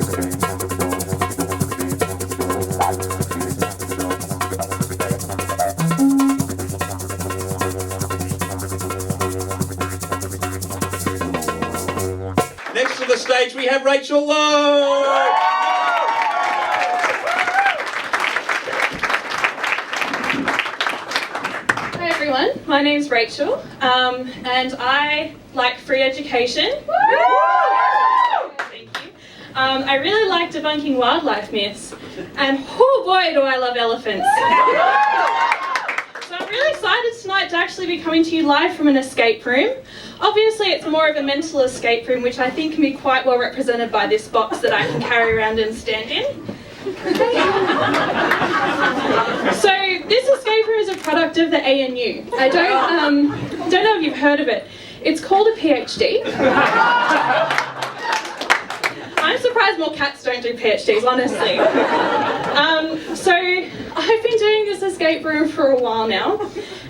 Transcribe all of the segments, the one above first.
Next to the stage we have Rachael Lowe. Hi everyone, my name's Rachael, and I like free education. Thank you. I really like debunking wildlife myths, and oh boy do I love elephants. So I'm really excited tonight to actually be coming to you live from an escape room. Obviously it's more of a mental escape room, which I think can be quite well represented by this box that I can carry around and stand in. So this escape room is a product of the ANU. I don't know if you've heard of it. It's called a PhD. I'm surprised more cats don't do PhDs, honestly. So I've been doing this escape room for a while now,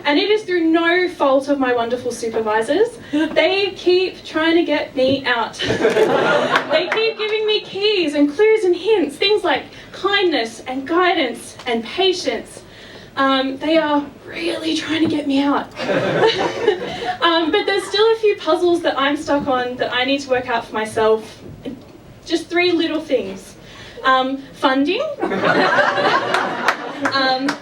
and it is through no fault of my wonderful supervisors. They keep trying to get me out. They keep giving me keys and clues and hints, things like kindness and guidance and patience. They are really trying to get me out. But there's still a few puzzles that I'm stuck on that I need to work out for myself. Just 3 little things. Funding,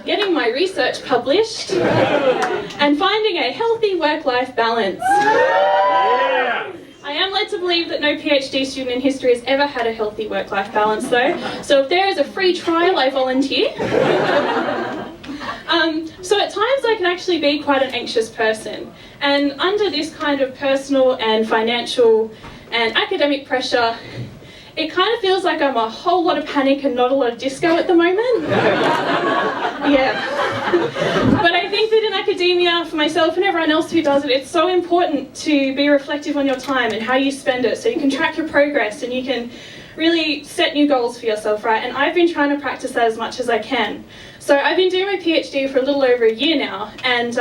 getting my research published, and finding a healthy work-life balance. I am led to believe that no PhD student in history has ever had a healthy work-life balance though, so if there is a free trial, I volunteer. So at times I can actually be quite an anxious person, and under this kind of personal and financial and academic pressure, it kind of feels like I'm a whole lot of panic and not a lot of disco at the moment. Yeah. But I think that in academia, for myself and everyone else who does it, it's so important to be reflective on your time and how you spend it, so you can track your progress and you can really set new goals for yourself, right? And I've been trying to practice that as much as I can. So I've been doing my PhD for a little over a year now, and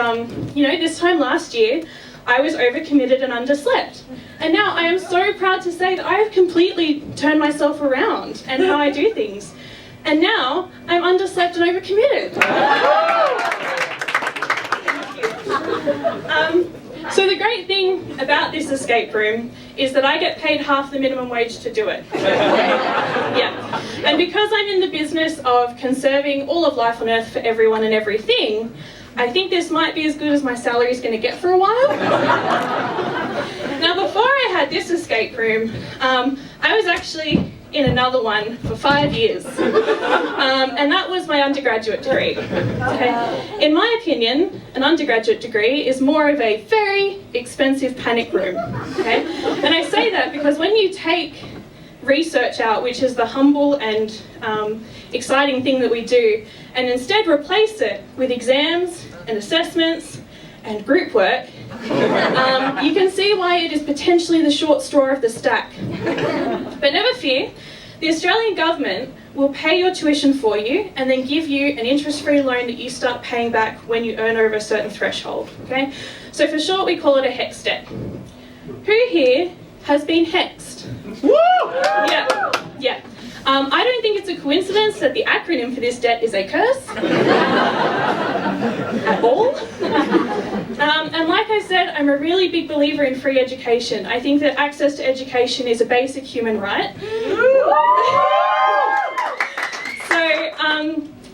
you know, this time last year, I was overcommitted and underslept. And now I am so proud to say that I have completely turned myself around and how I do things. And now I'm underslept and overcommitted. So the great thing about this escape room is that I get paid half the minimum wage to do it. Yeah. And because I'm in the business of conserving all of life on Earth for everyone and everything, I think this might be as good as my salary is going to get for a while. Now, before I had this escape room, I was actually in another one for 5 years, and that was my undergraduate degree. Okay? In my opinion, an undergraduate degree is more of a very expensive panic room. Okay? And I say that because when you take research out, which is the humble and exciting thing that we do, and instead replace it with exams and assessments and group work, you can see why it is potentially the short straw of the stack. But never fear, the Australian government will pay your tuition for you and then give you an interest-free loan that you start paying back when you earn over a certain threshold. Okay? So for short, we call it a HEX debt. Who here has been hexed? Woo! Yeah. Yeah. I don't think it's a coincidence that the acronym for this debt is a curse. At all. And like I said, I'm a really big believer in free education. I think that access to education is a basic human right. So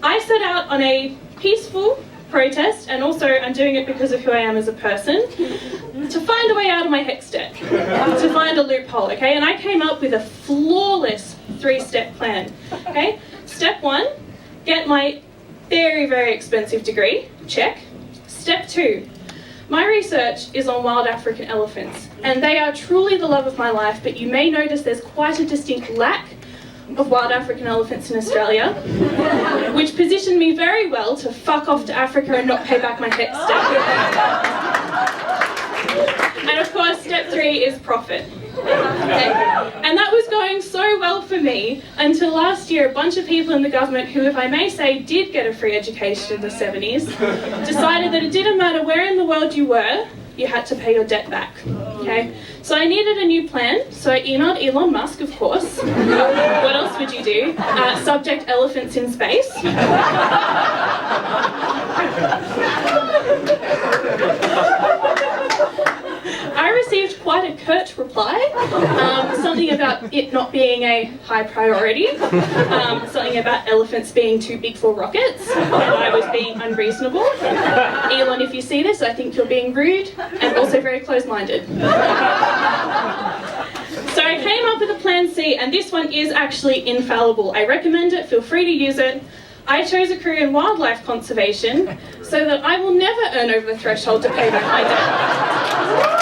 I set out on a peaceful protest, and also I'm doing it because of who I am as a person, to find a way out of my HEX debt, to find a loophole, okay? And I came up with a flawless 3-step plan, okay? Step 1, get my very, very expensive degree, check. Step 2, my research is on wild African elephants, and they are truly the love of my life, but you may notice there's quite a distinct lack of wild African elephants in Australia, which positioned me very well to fuck off to Africa and not pay back my HEX debt. And of course, step 3 is profit. Okay? And that was going so well for me until last year a bunch of people in the government who, if I may say, did get a free education in the 70s, decided that it didn't matter where in the world you were, you had to pay your debt back. Okay? So I needed a new plan, so I emailed Elon Musk, of course. What do. Subject: elephants in space. I received quite a curt reply, something about it not being a high priority, something about elephants being too big for rockets, and I was being unreasonable. Elon, if you see this, I think you're being rude and also very close-minded. So I came up with a plan C, and this one is actually infallible. I recommend it, feel free to use it. I chose a career in wildlife conservation so that I will never earn over the threshold to pay back my debt.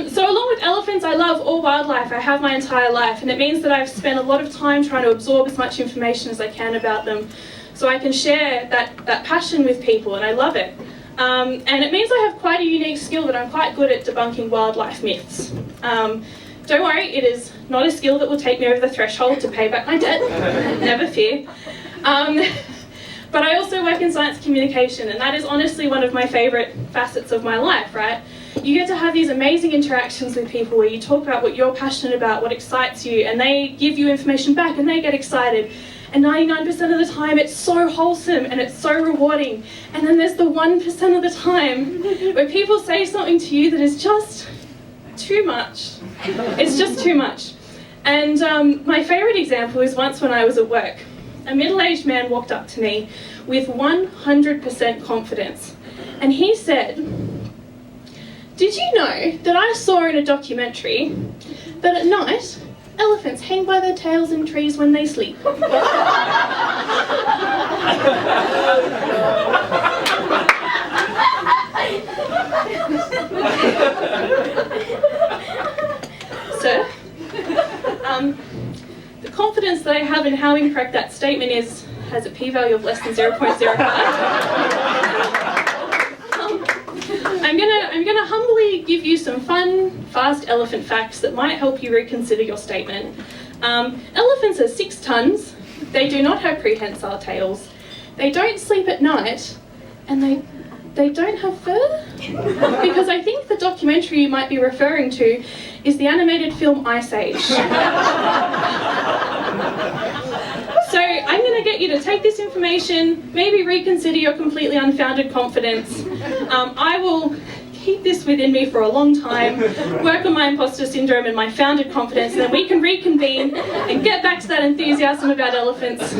So along with elephants, I love all wildlife. I have my entire life, and it means that I've spent a lot of time trying to absorb as much information as I can about them so I can share that passion with people, and I love it. And it means I have quite a unique skill that I'm quite good at debunking wildlife myths. Don't worry, it is not a skill that will take me over the threshold to pay back my debt, never fear. But I also work in science communication, and that is honestly one of my favourite facets of my life, right? You get to have these amazing interactions with people where you talk about what you're passionate about, what excites you, and they give you information back and they get excited. And 99% of the time it's so wholesome and it's so rewarding. And then there's the 1% of the time where people say something to you that is just too much. It's just too much. And my favourite example is once when I was at work. A middle-aged man walked up to me with 100% confidence. And he said, "Did you know that I saw in a documentary that at night elephants hang by their tails in trees when they sleep?" Sir, the confidence that I have in how incorrect that statement has a p-value of less than 0.05. I'm gonna humbly give you some fun, fast elephant facts that might help you reconsider your statement. Elephants are 6 tons, they do not have prehensile tails, they don't sleep at night, and they don't have fur? Because I think the documentary you might be referring to is the animated film Ice Age. So I'm going to get you to take this information, maybe reconsider your completely unfounded confidence. I will keep this within me for a long time, work on my imposter syndrome and my founded confidence, and then we can reconvene and get back to that enthusiasm about elephants,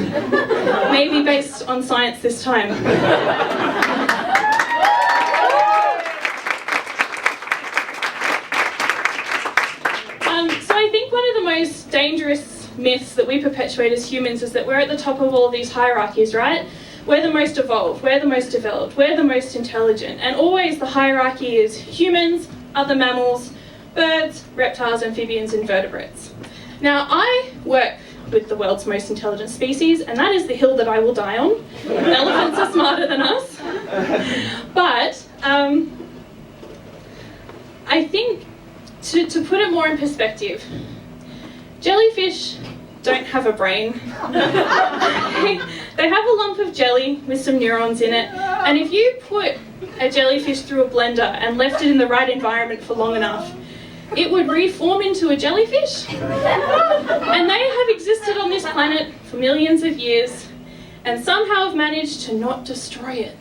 maybe based on science this time. So I think one of the most dangerous myths that we perpetuate as humans is that we're at the top of all of these hierarchies, right? We're the most evolved, we're the most developed, we're the most intelligent, and always the hierarchy is humans, other mammals, birds, reptiles, amphibians, invertebrates. Now, I work with the world's most intelligent species, and that is the hill that I will die on. Elephants are smarter than us. But I think, to put it more in perspective, jellyfish don't have a brain. They have a lump of jelly with some neurons in it, and if you put a jellyfish through a blender and left it in the right environment for long enough, it would reform into a jellyfish. And they have existed on this planet for millions of years and somehow have managed to not destroy it.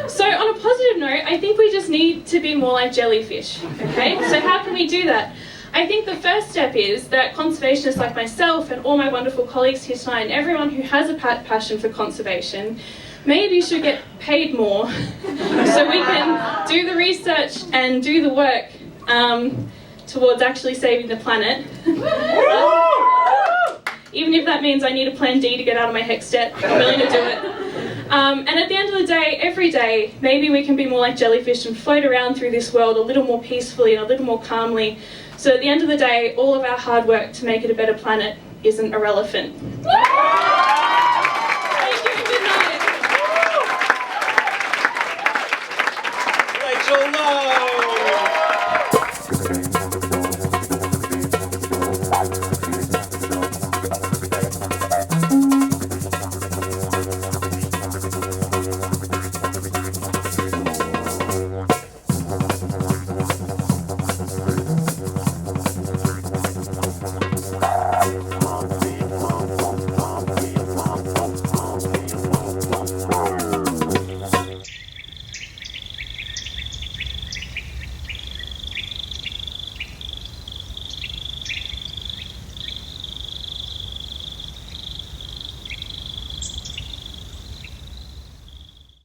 So on a positive note, I think we just need to be more like jellyfish, okay? So how can we do that? I think the first step is that conservationists like myself and all my wonderful colleagues here tonight and everyone who has a passion for conservation maybe should get paid more so we can do the research and do the work towards actually saving the planet. Even if that means I need a plan D to get out of my HEX debt, I'm willing to do it. And at the end of the day, every day, maybe we can be more like jellyfish and float around through this world a little more peacefully and a little more calmly. So at the end of the day, all of our hard work to make it a better planet isn't irrelevant.